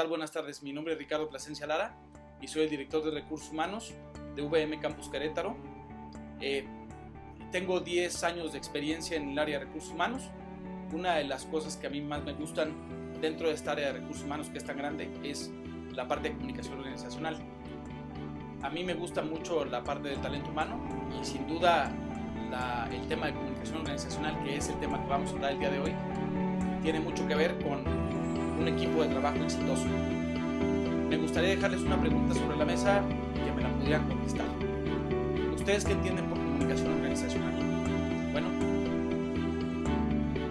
tal? Buenas tardes. Mi nombre es Ricardo Plasencia Lara y soy el director de Recursos Humanos de VM Campus Querétaro. Tengo 10 años de experiencia en el área de Recursos Humanos. Una de las cosas que a mí más me gustan dentro de esta área de Recursos Humanos, que es tan grande, es la parte de comunicación organizacional. A mí me gusta mucho la parte del talento humano y sin duda el tema de comunicación organizacional, que es el tema que vamos a hablar el día de hoy, tiene mucho que ver con un equipo de trabajo exitoso. Me gustaría dejarles una pregunta sobre la mesa y que me la pudieran contestar. ¿Ustedes qué entienden por comunicación organizacional? Bueno,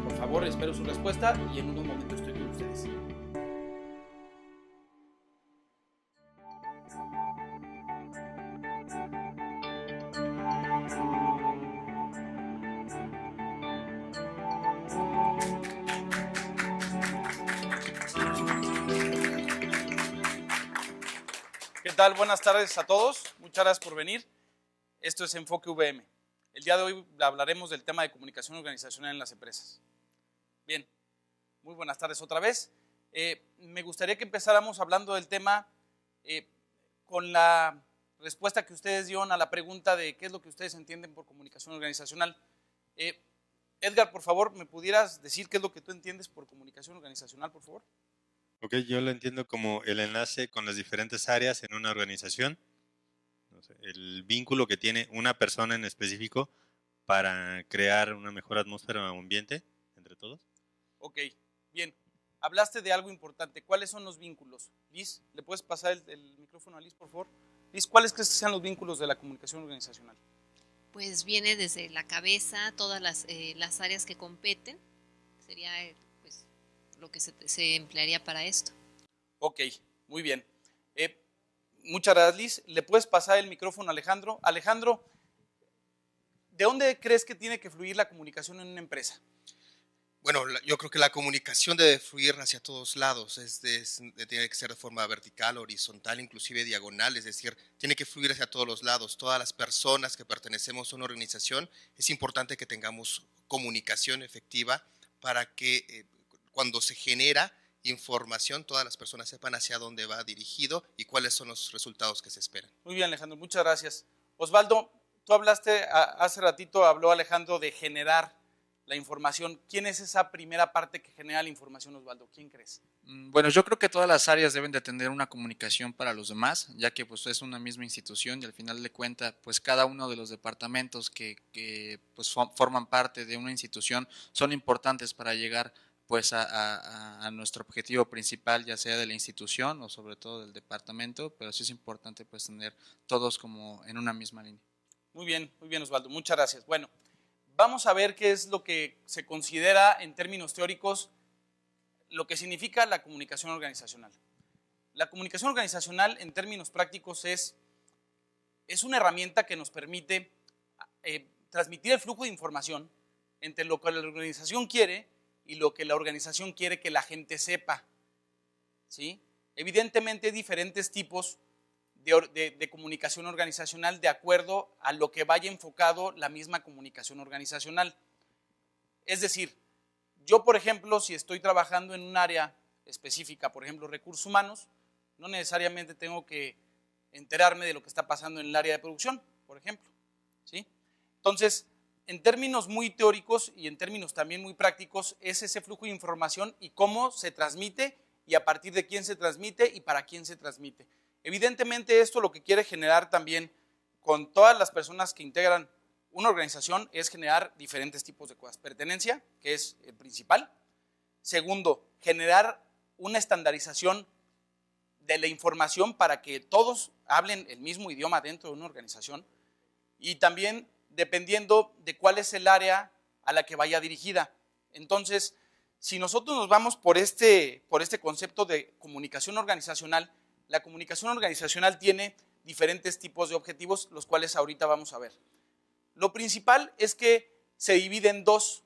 por favor, espero su respuesta y en unos momentos estoy con ustedes. ¿Qué tal? Buenas tardes a todos. Muchas gracias por venir. Esto es Enfoque VM. El día de hoy hablaremos del tema de comunicación organizacional en las empresas. Bien, muy buenas tardes otra vez. Me gustaría que empezáramos hablando del tema con la respuesta que ustedes dieron a la pregunta de qué es lo que ustedes entienden por comunicación organizacional. Edgar, por favor, ¿me pudieras decir qué es lo que tú entiendes por comunicación organizacional, por favor? Ok, yo lo entiendo como el enlace con las diferentes áreas en una organización, el vínculo que tiene una persona en específico para crear una mejor atmósfera o ambiente entre todos. Ok, bien. Hablaste de algo importante. ¿Cuáles son los vínculos? Liz, ¿le puedes pasar el micrófono a Liz, por favor? Liz, ¿cuáles crees que sean los vínculos de la comunicación organizacional? Pues viene desde la cabeza, todas las áreas que competen, sería pues lo que se emplearía para esto. Ok, muy bien. Muchas gracias, Liz. ¿Le puedes pasar el micrófono a Alejandro? Alejandro, ¿de dónde crees que tiene que fluir la comunicación en una empresa? Bueno, yo creo que la comunicación debe fluir hacia todos lados, tiene que ser de forma vertical, horizontal, inclusive diagonal, es decir, tiene que fluir hacia todos los lados. Todas las personas que pertenecemos a una organización, es importante que tengamos comunicación efectiva para que cuando se genera información, todas las personas sepan hacia dónde va dirigido y cuáles son los resultados que se esperan. Muy bien, Alejandro, muchas gracias. Osvaldo, tú hablaste, hace ratito habló Alejandro de generar la información. ¿Quién es esa primera parte que genera la información, Osvaldo? ¿Quién crees? Bueno, yo creo que todas las áreas deben de tener una comunicación para los demás, ya que pues es una misma institución y al final de cuentas pues cada uno de los departamentos que pues forman parte de una institución son importantes para llegar pues a nuestro objetivo principal, ya sea de la institución o sobre todo del departamento, pero sí es importante pues tener todos como en una misma línea. Muy bien, Osvaldo, muchas gracias. Bueno, vamos a ver qué es lo que se considera en términos teóricos lo que significa la comunicación organizacional. La comunicación organizacional en términos prácticos es una herramienta que nos permite transmitir el flujo de información entre lo que la organización quiere y lo que la organización quiere que la gente sepa, ¿sí? Evidentemente hay diferentes tipos de comunicación organizacional de acuerdo a lo que vaya enfocado la misma comunicación organizacional. Es decir, yo, por ejemplo, si estoy trabajando en un área específica, por ejemplo, recursos humanos, no necesariamente tengo que enterarme de lo que está pasando en el área de producción, por ejemplo, ¿sí? Entonces, en términos muy teóricos y en términos también muy prácticos, es ese flujo de información y cómo se transmite y a partir de quién se transmite y para quién se transmite. Evidentemente esto lo que quiere generar también con todas las personas que integran una organización es generar diferentes tipos de cosas. Pertenencia, que es el principal. Segundo, generar una estandarización de la información para que todos hablen el mismo idioma dentro de una organización y también dependiendo de cuál es el área a la que vaya dirigida. Entonces, si nosotros nos vamos por este concepto de comunicación organizacional, la comunicación organizacional tiene diferentes tipos de objetivos, los cuales ahorita vamos a ver. Lo principal es que se divide en dos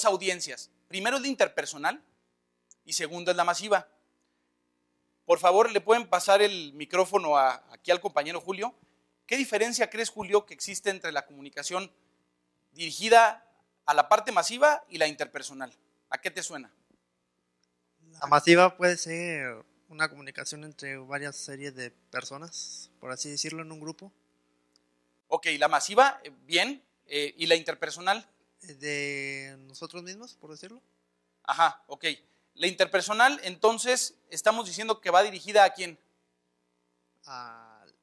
audiencias. Primero es la interpersonal y segundo es la masiva. Por favor, ¿le pueden pasar el micrófono aquí al compañero Julio? ¿Qué diferencia crees, Julio, que existe entre la comunicación dirigida a la parte masiva y la interpersonal? ¿A qué te suena? La masiva puede ser una comunicación entre varias series de personas, por así decirlo, en un grupo. Ok, la masiva, bien. ¿Y la interpersonal? De nosotros mismos, por decirlo. Ajá, ok. La interpersonal, entonces, estamos diciendo que va dirigida ¿a quién? Al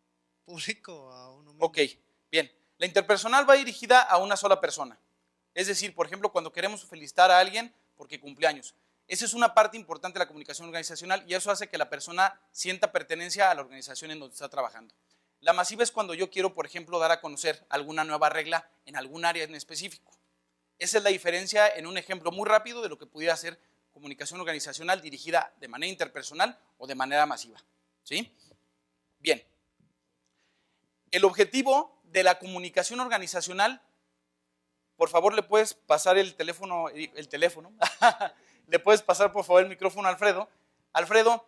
público, a uno mismo. Ok, bien. La interpersonal va dirigida a una sola persona. Es decir, por ejemplo, cuando queremos felicitar a alguien porque cumple años. Esa es una parte importante de la comunicación organizacional y eso hace que la persona sienta pertenencia a la organización en donde está trabajando. La masiva es cuando yo quiero, por ejemplo, dar a conocer alguna nueva regla en algún área en específico. Esa es la diferencia en un ejemplo muy rápido de lo que pudiera ser comunicación organizacional dirigida de manera interpersonal o de manera masiva. ¿Sí? Bien. El objetivo de la comunicación organizacional, por favor, le puedes pasar el teléfono, le puedes pasar por favor el micrófono a Alfredo. Alfredo,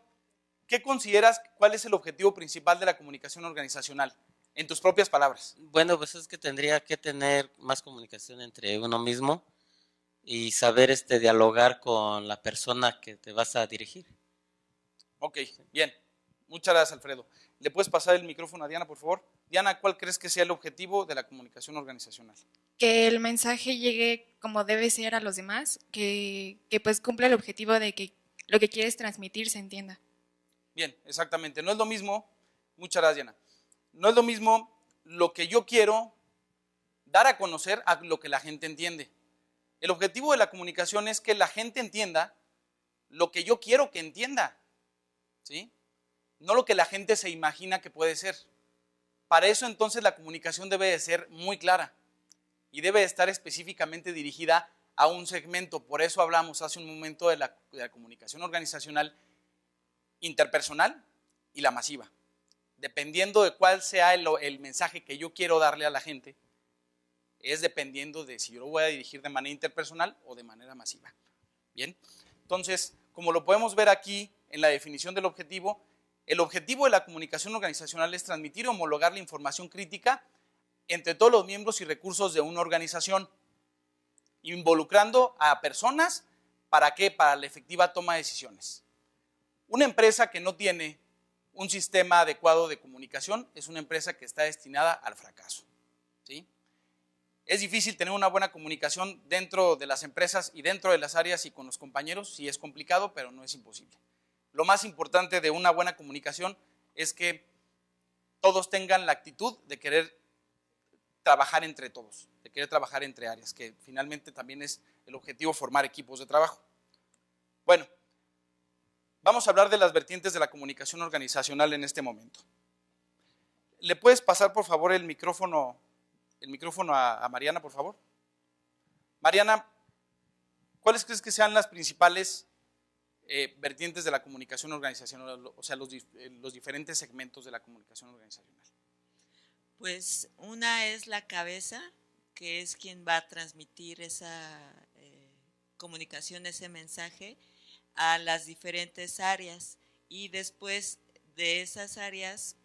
¿qué consideras, cuál es el objetivo principal de la comunicación organizacional? En tus propias palabras. Bueno, pues es que tendría que tener más comunicación entre uno mismo y saber dialogar con la persona que te vas a dirigir. Ok, bien. Muchas gracias, Alfredo. ¿Le puedes pasar el micrófono a Diana, por favor? Diana, ¿cuál crees que sea el objetivo de la comunicación organizacional? Que el mensaje llegue como debe ser a los demás, que pues cumpla el objetivo de que lo que quieres transmitir se entienda. Bien, exactamente. No es lo mismo, muchas gracias, Diana. No es lo mismo lo que yo quiero dar a conocer a lo que la gente entiende. El objetivo de la comunicación es que la gente entienda lo que yo quiero que entienda, ¿sí? No lo que la gente se imagina que puede ser. Para eso entonces la comunicación debe de ser muy clara y debe de estar específicamente dirigida a un segmento. Por eso hablamos hace un momento de la comunicación organizacional interpersonal y la masiva. Dependiendo de cuál sea el mensaje que yo quiero darle a la gente, es dependiendo de si yo lo voy a dirigir de manera interpersonal o de manera masiva. Bien, entonces, como lo podemos ver aquí en la definición del objetivo, el objetivo de la comunicación organizacional es transmitir y homologar la información crítica entre todos los miembros y recursos de una organización, involucrando a personas, ¿para qué? Para la efectiva toma de decisiones. Una empresa que no tiene un sistema adecuado de comunicación es una empresa que está destinada al fracaso, ¿sí? Es difícil tener una buena comunicación dentro de las empresas y dentro de las áreas y con los compañeros, sí es complicado, pero no es imposible. Lo más importante de una buena comunicación es que todos tengan la actitud de querer trabajar entre todos, de querer trabajar entre áreas, que finalmente también es el objetivo, formar equipos de trabajo. Bueno, vamos a hablar de las vertientes de la comunicación organizacional en este momento. ¿Le puedes pasar, por favor, el micrófono a Mariana, por favor? Mariana, ¿cuáles crees que sean las principales vertientes de la comunicación organizacional, o sea, los diferentes segmentos de la comunicación organizacional? Pues una es la cabeza, que es quien va a transmitir esa comunicación, ese mensaje a las diferentes áreas y después de esas áreas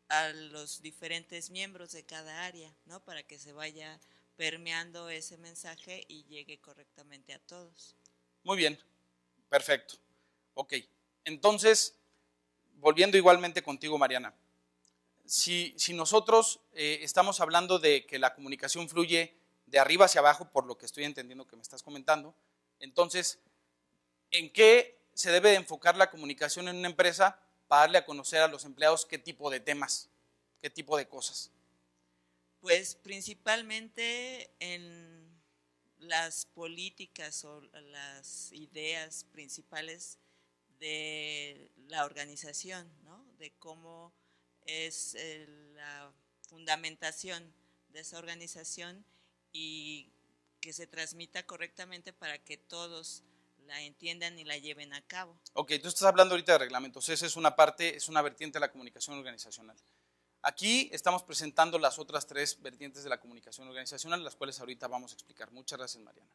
a los diferentes miembros de cada área, ¿no? Para que se vaya permeando ese mensaje y llegue correctamente a todos. Muy bien, perfecto. Ok, entonces, volviendo igualmente contigo, Mariana, si nosotros estamos hablando de que la comunicación fluye de arriba hacia abajo, por lo que estoy entendiendo que me estás comentando, entonces, ¿en qué se debe de enfocar la comunicación en una empresa para darle a conocer a los empleados qué tipo de temas, qué tipo de cosas? Pues principalmente en las políticas o las ideas principales de la organización, ¿no? De cómo es la fundamentación de esa organización y que se transmita correctamente para que todos la entiendan y la lleven a cabo. Ok, tú estás hablando ahorita de reglamentos, esa es una parte, es una vertiente de la comunicación organizacional. Aquí estamos presentando las otras tres vertientes de la comunicación organizacional, las cuales ahorita vamos a explicar. Muchas gracias, Mariana.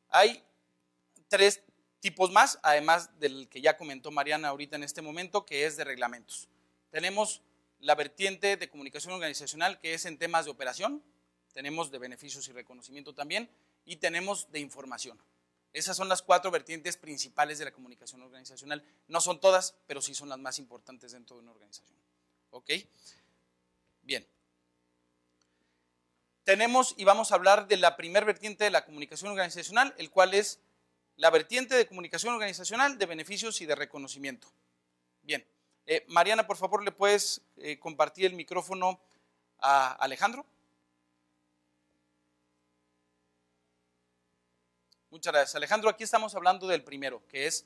Hay tres tipos más, además del que ya comentó Mariana ahorita en este momento, que es de reglamentos. Tenemos la vertiente de comunicación organizacional, que es en temas de operación, tenemos de beneficios y reconocimiento también, y tenemos de información. Esas son las 4 vertientes principales de la comunicación organizacional. No son todas, pero sí son las más importantes dentro de una organización. ¿Ok? Bien. Tenemos y vamos a hablar de la primer vertiente de la comunicación organizacional, el cual es la vertiente de comunicación organizacional de beneficios y de reconocimiento. Bien. Mariana, por favor, ¿le puedes compartir el micrófono a Alejandro? Muchas gracias. Alejandro, aquí estamos hablando del primero, que es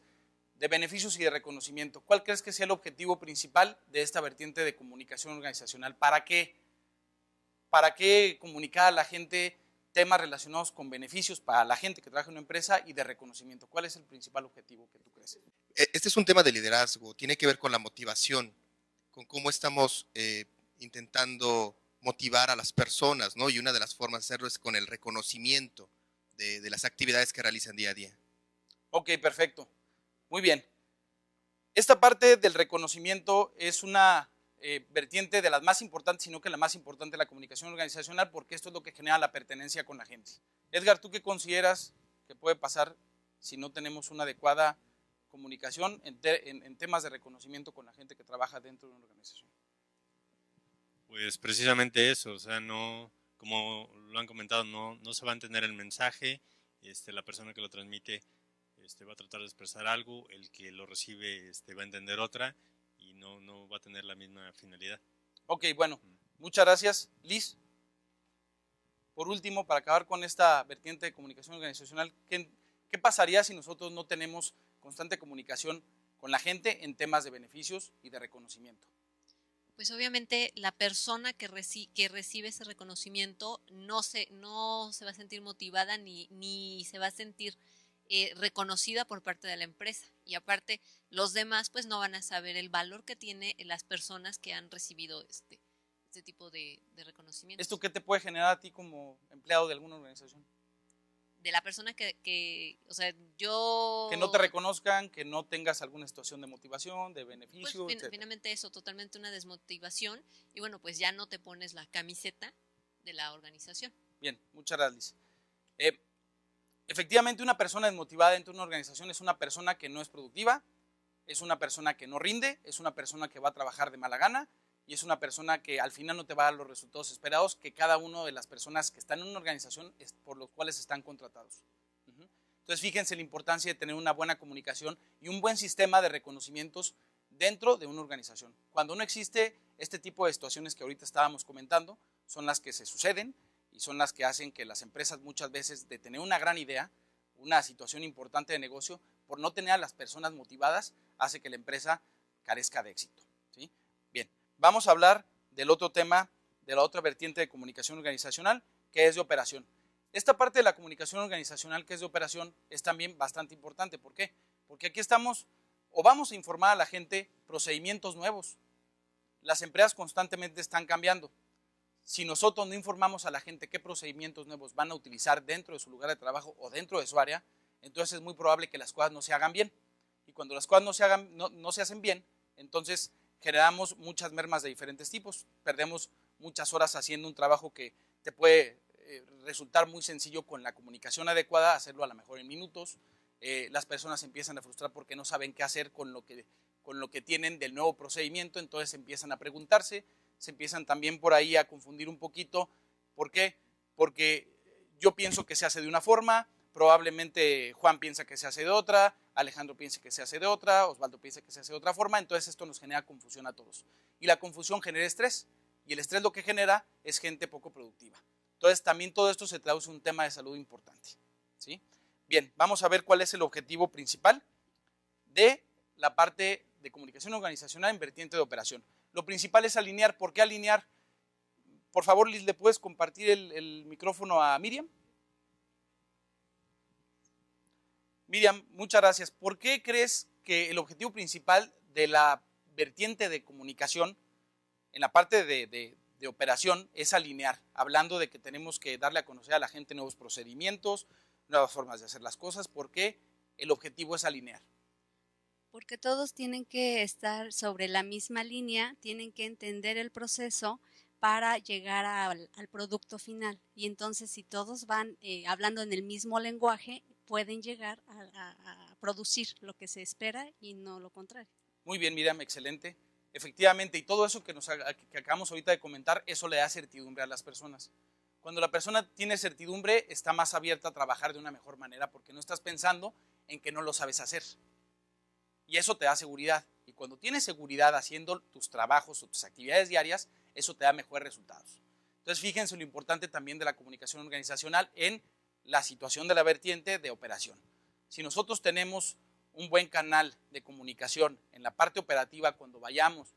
de beneficios y de reconocimiento. ¿Cuál crees que sea el objetivo principal de esta vertiente de comunicación organizacional? ¿Para qué? ¿Para qué comunicar a la gente temas relacionados con beneficios para la gente que trabaja en una empresa y de reconocimiento? ¿Cuál es el principal objetivo que tú crees? Este es un tema de liderazgo, tiene que ver con la motivación, con cómo estamos intentando motivar a las personas, ¿no? Y una de las formas de hacerlo es con el reconocimiento de las actividades que realizan día a día. Ok, perfecto. Muy bien. Esta parte del reconocimiento es una vertiente de las más importantes, sino que la más importante de la comunicación organizacional, porque esto es lo que genera la pertenencia con la gente. Edgar, ¿tú qué consideras que puede pasar si no tenemos una adecuada comunicación en temas de reconocimiento con la gente que trabaja dentro de una organización? Pues precisamente eso, o sea, no, como lo han comentado, no se va a entender el mensaje, la persona que lo transmite va a tratar de expresar algo, el que lo recibe va a entender otra y no va a tener la misma finalidad. Ok, bueno, muchas gracias. Liz, por último, para acabar con esta vertiente de comunicación organizacional, ¿qué pasaría si nosotros no tenemos constante comunicación con la gente en temas de beneficios y de reconocimiento? Pues obviamente la persona que recibe ese reconocimiento no se va a sentir motivada ni se va a sentir reconocida por parte de la empresa. Y aparte, los demás pues no van a saber el valor que tiene las personas que han recibido este tipo de reconocimiento. ¿Esto qué te puede generar a ti como empleado de alguna organización? De la persona o sea, yo... Que no te reconozcan, que no tengas alguna situación de motivación, de beneficio, pues finalmente eso, totalmente una desmotivación y bueno, pues ya no te pones la camiseta de la organización. Bien, muchas gracias, Liz. Efectivamente, una persona desmotivada dentro de una organización es una persona que no es productiva, es una persona que no rinde, es una persona que va a trabajar de mala gana y es una persona que al final no te va a dar los resultados esperados que cada una de las personas que están en una organización es por los cuales están contratados. Entonces, fíjense la importancia de tener una buena comunicación y un buen sistema de reconocimientos dentro de una organización. Cuando no existe este tipo de situaciones que ahorita estábamos comentando, son las que se suceden y son las que hacen que las empresas muchas veces de tener una gran idea, una situación importante de negocio, por no tener a las personas motivadas, hace que la empresa carezca de éxito. ¿Sí? Bien, vamos a hablar del otro tema, de la otra vertiente de comunicación organizacional, que es de operación. Esta parte de la comunicación organizacional que es de operación es también bastante importante. ¿Por qué? Porque aquí estamos o vamos a informar a la gente procedimientos nuevos. Las empresas constantemente están cambiando. Si nosotros no informamos a la gente qué procedimientos nuevos van a utilizar dentro de su lugar de trabajo o dentro de su área, entonces es muy probable que las cosas no se hagan bien. Y cuando las cosas no se hacen bien, entonces generamos muchas mermas de diferentes tipos. Perdemos muchas horas haciendo un trabajo que te puede resultar muy sencillo con la comunicación adecuada, hacerlo a lo mejor en minutos. Las personas se empiezan a frustrar porque no saben qué hacer con lo que tienen del nuevo procedimiento, entonces empiezan a preguntarse, se empiezan también por ahí a confundir un poquito. ¿Por qué? Porque yo pienso que se hace de una forma, probablemente Juan piensa que se hace de otra, Alejandro piensa que se hace de otra, Osvaldo piensa que se hace de otra forma, entonces esto nos genera confusión a todos. Y la confusión genera estrés, y el estrés lo que genera es gente poco productiva. Entonces también todo esto se traduce en un tema de salud importante. ¿Sí? Bien, vamos a ver cuál es el objetivo principal de la parte de comunicación organizacional en vertiente de operación. Lo principal es alinear. ¿Por qué alinear? Por favor, Liz, ¿le puedes compartir el micrófono a Miriam? Miriam, muchas gracias. ¿Por qué crees que el objetivo principal de la vertiente de comunicación en la parte de operación es alinear? Hablando de que tenemos que darle a conocer a la gente nuevos procedimientos, nuevas formas de hacer las cosas. ¿Por qué el objetivo es alinear? Porque todos tienen que estar sobre la misma línea, tienen que entender el proceso para llegar al producto final. Y entonces si todos van hablando en el mismo lenguaje, pueden llegar a producir lo que se espera y no lo contrario. Muy bien, Miriam, excelente. Efectivamente, y todo eso que acabamos ahorita de comentar, eso le da certidumbre a las personas. Cuando la persona tiene certidumbre, está más abierta a trabajar de una mejor manera porque no estás pensando en que no lo sabes hacer. Y eso te da seguridad. Y cuando tienes seguridad haciendo tus trabajos o tus actividades diarias, eso te da mejores resultados. Entonces, fíjense lo importante también de la comunicación organizacional en la situación de la vertiente de operación. Si nosotros tenemos un buen canal de comunicación en la parte operativa, cuando vayamos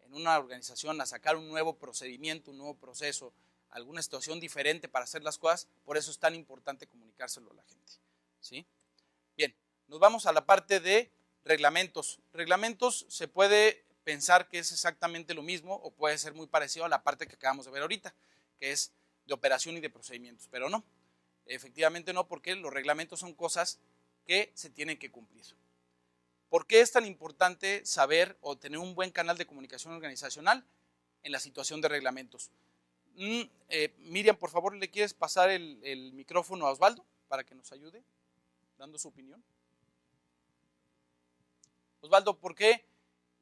en una organización a sacar un nuevo procedimiento, un nuevo proceso, alguna situación diferente para hacer las cosas, por eso es tan importante comunicárselo a la gente, ¿sí? Bien, nos vamos a la parte de reglamentos. Reglamentos se puede pensar que es exactamente lo mismo o puede ser muy parecido a la parte que acabamos de ver ahorita, que es de operación y de procedimientos, pero no, efectivamente no, porque los reglamentos son cosas que se tienen que cumplir. ¿Por qué es tan importante saber o tener un buen canal de comunicación organizacional en la situación de reglamentos? Miriam, por favor, ¿le quieres pasar el micrófono a Osvaldo para que nos ayude dando su opinión? Osvaldo, ¿por qué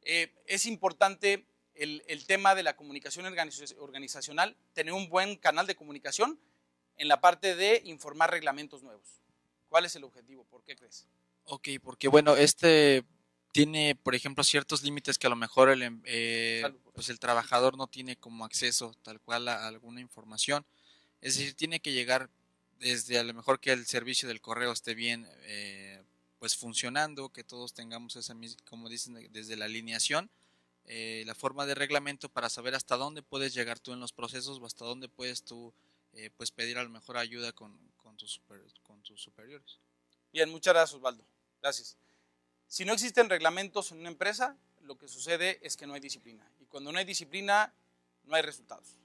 es importante el tema de la comunicación organizacional, tener un buen canal de comunicación en la parte de informar reglamentos nuevos? ¿Cuál es el objetivo? ¿Por qué crees? Ok, porque bueno, tiene, por ejemplo, ciertos límites que a lo mejor pues el trabajador no tiene como acceso tal cual a alguna información. Es decir, tiene que llegar desde a lo mejor que el servicio del correo esté bien pues funcionando, que todos tengamos esa misma, como dicen, desde la alineación, la forma de reglamento para saber hasta dónde puedes llegar tú en los procesos o hasta dónde puedes tú pues pedir a lo mejor ayuda con tus superiores. Bien, muchas gracias, Osvaldo. Gracias. Si no existen reglamentos en una empresa, lo que sucede es que no hay disciplina. Y cuando no hay disciplina, no hay resultados.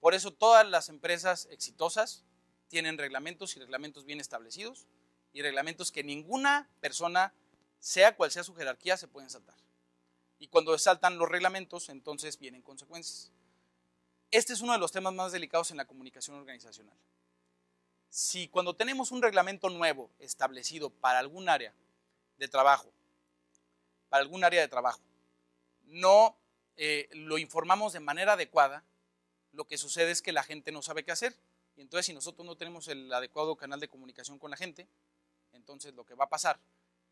Por eso todas las empresas exitosas tienen reglamentos y reglamentos bien establecidos y reglamentos que ninguna persona, sea cual sea su jerarquía, se pueden saltar. Y cuando saltan los reglamentos, entonces vienen consecuencias. Este es uno de los temas más delicados en la comunicación organizacional. Si cuando tenemos un reglamento nuevo establecido para algún área de trabajo, no lo informamos de manera adecuada, lo que sucede es que la gente no sabe qué hacer. Y entonces, si nosotros no tenemos el adecuado canal de comunicación con la gente, entonces lo que va a pasar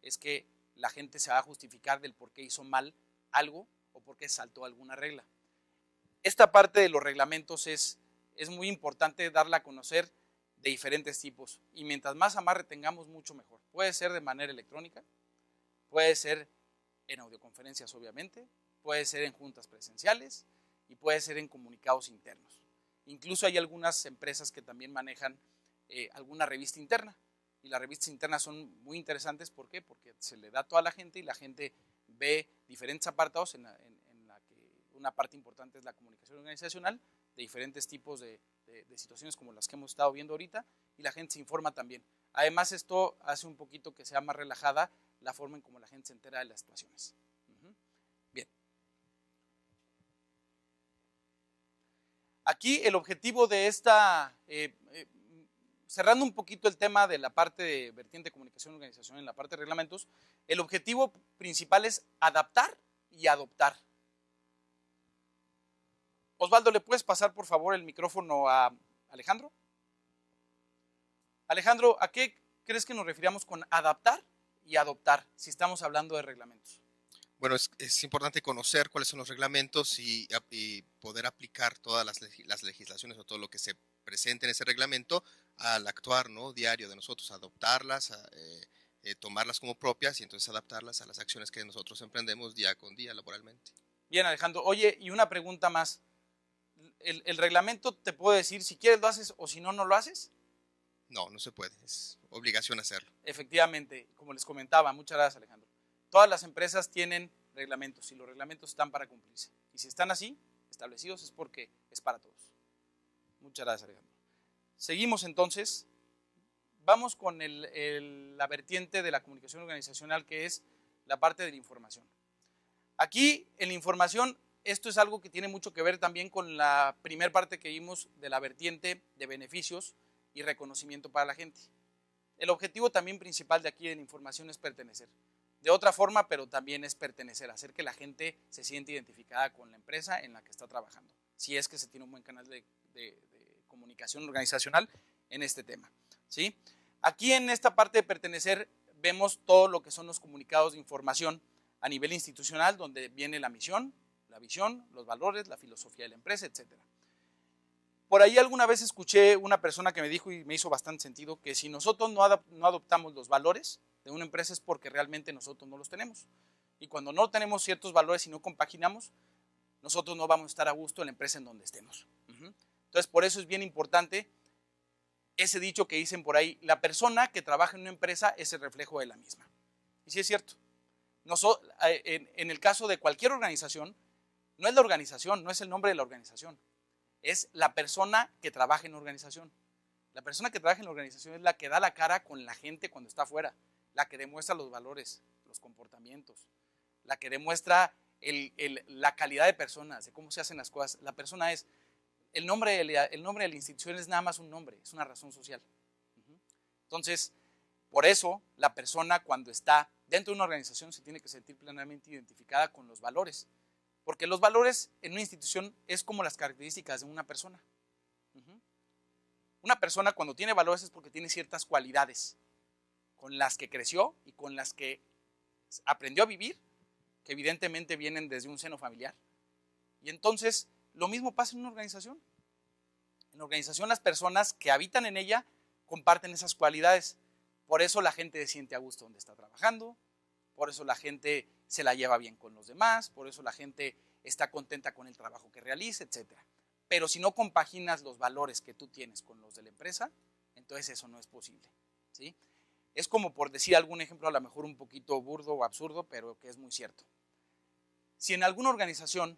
es que la gente se va a justificar del por qué hizo mal algo o por qué saltó alguna regla. Esta parte de los reglamentos es muy importante darla a conocer de diferentes tipos. Y mientras más amarre tengamos, mucho mejor. Puede ser de manera electrónica, puede ser en audioconferencias, obviamente, puede ser en juntas presenciales y puede ser en comunicados internos. Incluso hay algunas empresas que también manejan alguna revista interna. Y las revistas internas son muy interesantes. ¿Por qué? Porque se le da a toda la gente y la gente ve diferentes apartados en la que una parte importante es la comunicación organizacional, de diferentes tipos de situaciones como las que hemos estado viendo ahorita, y la gente se informa también. Además, esto hace un poquito que sea más relajada la forma en cómo la gente se entera de las situaciones. Bien. Aquí el objetivo de esta, cerrando un poquito el tema de la parte de vertiente de comunicación organizacional en la parte de reglamentos, el objetivo principal es adaptar y adoptar. Osvaldo, ¿le puedes pasar por favor el micrófono a Alejandro? Alejandro, ¿a qué crees que nos referíamos con adaptar y adoptar si estamos hablando de reglamentos? Bueno, es importante conocer cuáles son los reglamentos y poder aplicar todas las legislaciones o todo lo que se presente en ese reglamento al actuar, ¿no?, diario de nosotros, adoptarlas, tomarlas como propias y entonces adaptarlas a las acciones que nosotros emprendemos día con día laboralmente. Bien, Alejandro. Oye, y una pregunta más. ¿El reglamento te puedo decir si quieres lo haces o si no, no lo haces? No, no se puede, es obligación hacerlo. Efectivamente, como les comentaba, muchas gracias, Alejandro. Todas las empresas tienen reglamentos y los reglamentos están para cumplirse. Y si están así, establecidos, es porque es para todos. Muchas gracias, Alejandro. Seguimos entonces. Vamos con la vertiente de la comunicación organizacional, que es la parte de la información. Aquí, en la información, esto es algo que tiene mucho que ver también con la primera parte que vimos de la vertiente de beneficios y reconocimiento para la gente. El objetivo también principal de aquí de la información es pertenecer. De otra forma, pero también es pertenecer, hacer que la gente se sienta identificada con la empresa en la que está trabajando, si es que se tiene un buen canal de comunicación organizacional en este tema, ¿sí? Aquí en esta parte de pertenecer vemos todo lo que son los comunicados de información a nivel institucional, donde viene la misión, la visión, los valores, la filosofía de la empresa, etc. Por ahí alguna vez escuché una persona que me dijo, y me hizo bastante sentido, que si nosotros no adoptamos los valores de una empresa es porque realmente nosotros no los tenemos. Y cuando no tenemos ciertos valores y no compaginamos, nosotros no vamos a estar a gusto en la empresa en donde estemos. Entonces, por eso es bien importante ese dicho que dicen por ahí, la persona que trabaja en una empresa es el reflejo de la misma. Y sí es cierto. En el caso de cualquier organización, no es la organización, no es el nombre de la organización, es la persona que trabaja en la organización. La persona que trabaja en la organización es la que da la cara con la gente cuando está afuera, la que demuestra los valores, los comportamientos, la que demuestra la calidad de personas, de cómo se hacen las cosas. La persona es, el nombre de la institución es nada más un nombre, es una razón social. Entonces, por eso la persona cuando está dentro de una organización se tiene que sentir plenamente identificada con los valores, porque los valores en una institución es como las características de una persona. Una persona cuando tiene valores es porque tiene ciertas cualidades con las que creció y con las que aprendió a vivir, que evidentemente vienen desde un seno familiar. Y entonces lo mismo pasa en una organización. En la organización las personas que habitan en ella comparten esas cualidades. Por eso la gente se siente a gusto donde está trabajando, por eso la gente se la lleva bien con los demás, por eso la gente está contenta con el trabajo que realiza, etc. Pero si no compaginas los valores que tú tienes con los de la empresa, entonces eso no es posible, ¿sí? Es como por decir algún ejemplo a lo mejor un poquito burdo o absurdo, pero que es muy cierto. Si en alguna organización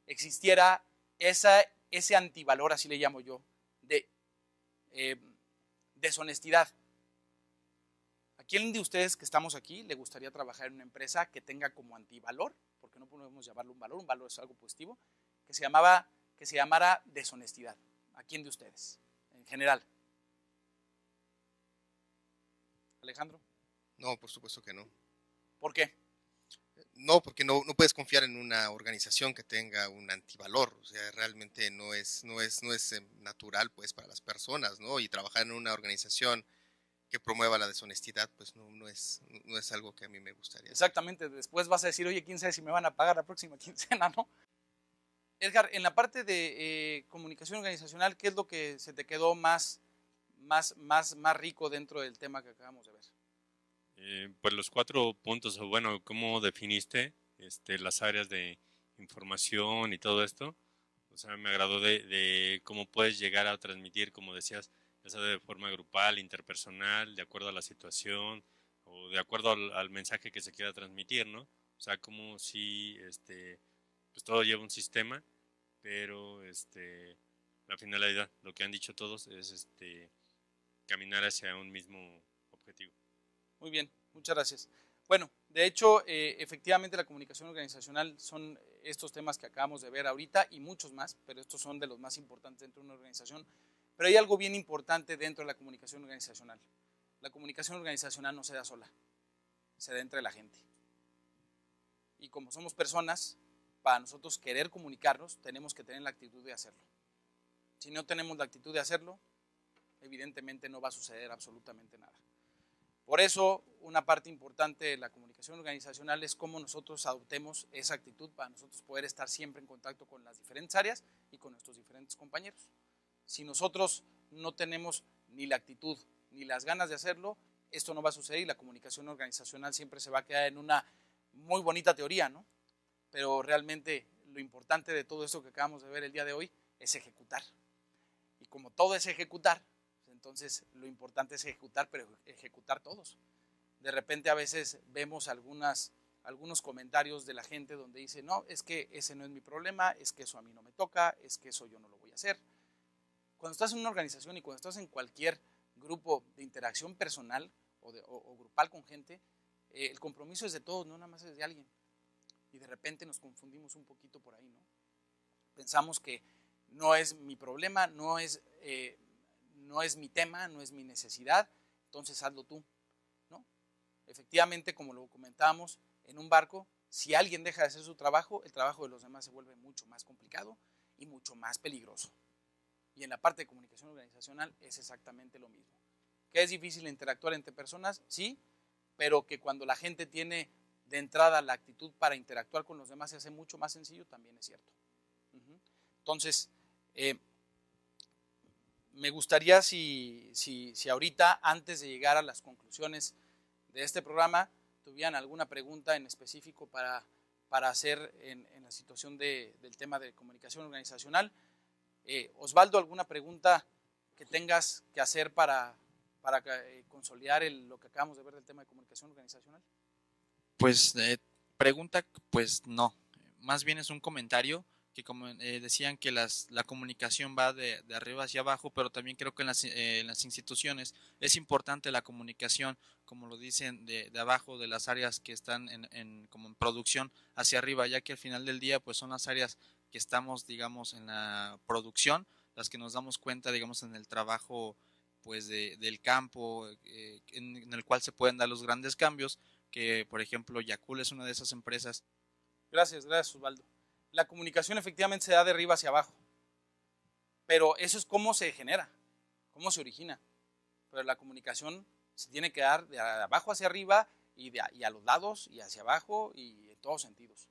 existiera ese antivalor, así le llamo yo, de deshonestidad, ¿a quién de ustedes que estamos aquí le gustaría trabajar en una empresa que tenga como antivalor, porque no podemos llamarlo un valor es algo positivo, que se llamara deshonestidad? ¿A quién de ustedes, en general? Alejandro. No, por supuesto que no. ¿Por qué? No, porque no puedes confiar en una organización que tenga un antivalor. O sea, realmente no es natural pues para las personas, ¿no? Y trabajar en una organización que promueva la deshonestidad, pues no es algo que a mí me gustaría. Exactamente, después vas a decir, oye, quién sabe si me van a pagar la próxima quincena, ¿no? Edgar, en la parte de comunicación organizacional, ¿qué es lo que se te quedó más rico dentro del tema que acabamos de ver? Pues los 4 puntos, o bueno, ¿cómo definiste las áreas de información y todo esto? O sea, me agradó de cómo puedes llegar a transmitir, como decías, ya sea de forma grupal, interpersonal, de acuerdo a la situación o de acuerdo al mensaje que se quiera transmitir, ¿no? O sea, como si pues todo lleva un sistema, pero la finalidad, lo que han dicho todos es caminar hacia un mismo objetivo. Muy bien, muchas gracias. Bueno, de hecho, efectivamente la comunicación organizacional son estos temas que acabamos de ver ahorita y muchos más, pero estos son de los más importantes dentro de una organización. Pero hay algo bien importante dentro de la comunicación organizacional. La comunicación organizacional no se da sola, se da entre la gente. Y como somos personas, para nosotros querer comunicarnos, tenemos que tener la actitud de hacerlo. Si no tenemos la actitud de hacerlo, evidentemente no va a suceder absolutamente nada. Por eso, una parte importante de la comunicación organizacional es cómo nosotros adoptemos esa actitud para nosotros poder estar siempre en contacto con las diferentes áreas y con nuestros diferentes compañeros. Si nosotros no tenemos ni la actitud ni las ganas de hacerlo, esto no va a suceder y la comunicación organizacional siempre se va a quedar en una muy bonita teoría, ¿no? Pero realmente lo importante de todo esto que acabamos de ver el día de hoy es ejecutar. Y como todo es ejecutar, entonces lo importante es ejecutar, pero ejecutar todos. De repente a veces vemos algunos comentarios de la gente donde dice, no, es que ese no es mi problema, es que eso a mí no me toca, es que eso yo no lo voy a hacer. Cuando estás en una organización y cuando estás en cualquier grupo de interacción personal o grupal con gente, el compromiso es de todos, no nada más es de alguien. Y de repente nos confundimos un poquito por ahí, ¿no? Pensamos que no es mi problema, no es mi tema, no es mi necesidad, entonces hazlo tú, ¿no? Efectivamente, como lo comentábamos, en un barco, si alguien deja de hacer su trabajo, el trabajo de los demás se vuelve mucho más complicado y mucho más peligroso. Y en la parte de comunicación organizacional es exactamente lo mismo. ¿Que es difícil interactuar entre personas? Sí, pero que cuando la gente tiene de entrada la actitud para interactuar con los demás se hace mucho más sencillo, también es cierto. Entonces, me gustaría si ahorita, antes de llegar a las conclusiones de este programa, tuvieran alguna pregunta en específico para hacer en la situación del tema de comunicación organizacional. Osvaldo, ¿alguna pregunta que tengas que hacer para consolidar lo que acabamos de ver del tema de comunicación organizacional? Pues pregunta, pues no, más bien es un comentario que como decían que la comunicación va de arriba hacia abajo, pero también creo que en las instituciones es importante la comunicación, como lo dicen, de abajo, de las áreas que están como en producción hacia arriba, ya que al final del día pues son las áreas que estamos, digamos, en la producción, las que nos damos cuenta, digamos, en el trabajo pues del campo, en el cual se pueden dar los grandes cambios, que por ejemplo Yakult es una de esas empresas. Gracias Osvaldo. La comunicación efectivamente se da de arriba hacia abajo, pero eso es cómo se genera, cómo se origina. Pero la comunicación se tiene que dar de abajo hacia arriba y a los lados y hacia abajo y en todos sentidos.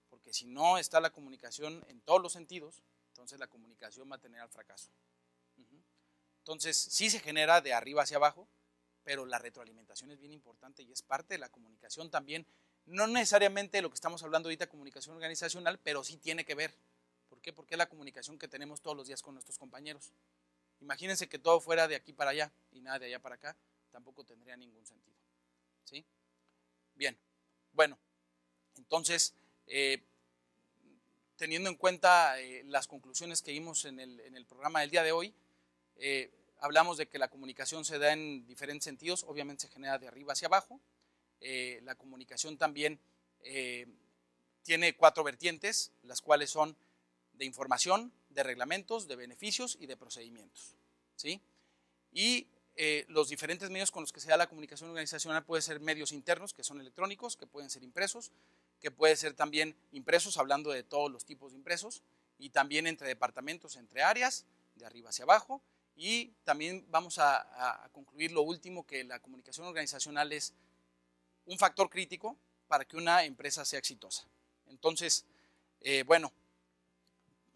Porque si no está la comunicación en todos los sentidos, entonces la comunicación va a tener al fracaso. Entonces sí se genera de arriba hacia abajo, pero la retroalimentación es bien importante y es parte de la comunicación también. No necesariamente lo que estamos hablando ahorita, comunicación organizacional, pero sí tiene que ver. ¿Por qué? Porque es la comunicación que tenemos todos los días con nuestros compañeros. Imagínense que todo fuera de aquí para allá y nada de allá para acá, tampoco tendría ningún sentido. ¿Sí? Bien, bueno, entonces, teniendo en cuenta las conclusiones que vimos en el programa del día de hoy, hablamos de que la comunicación se da en diferentes sentidos, obviamente se genera de arriba hacia abajo. La comunicación también tiene 4 vertientes, las cuales son de información, de reglamentos, de beneficios y de procedimientos, ¿sí? Y los diferentes medios con los que se da la comunicación organizacional pueden ser medios internos, que son electrónicos, que pueden ser impresos, que pueden ser también impresos, hablando de todos los tipos de impresos, y también entre departamentos, entre áreas, de arriba hacia abajo. Y también vamos a concluir lo último, que la comunicación organizacional es un factor crítico para que una empresa sea exitosa. Entonces, bueno,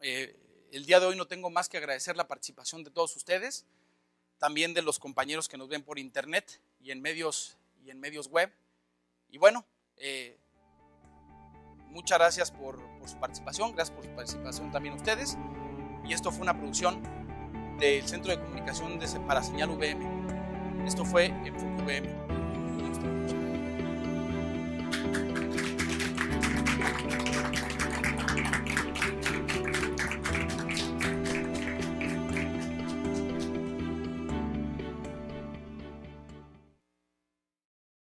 el día de hoy no tengo más que agradecer la participación de todos ustedes, también de los compañeros que nos ven por internet y en medios web. Y bueno, muchas gracias por su participación, gracias por su participación también a ustedes. Y esto fue una producción del Centro de Comunicación para Señal VM. Esto fue Enfoque VM.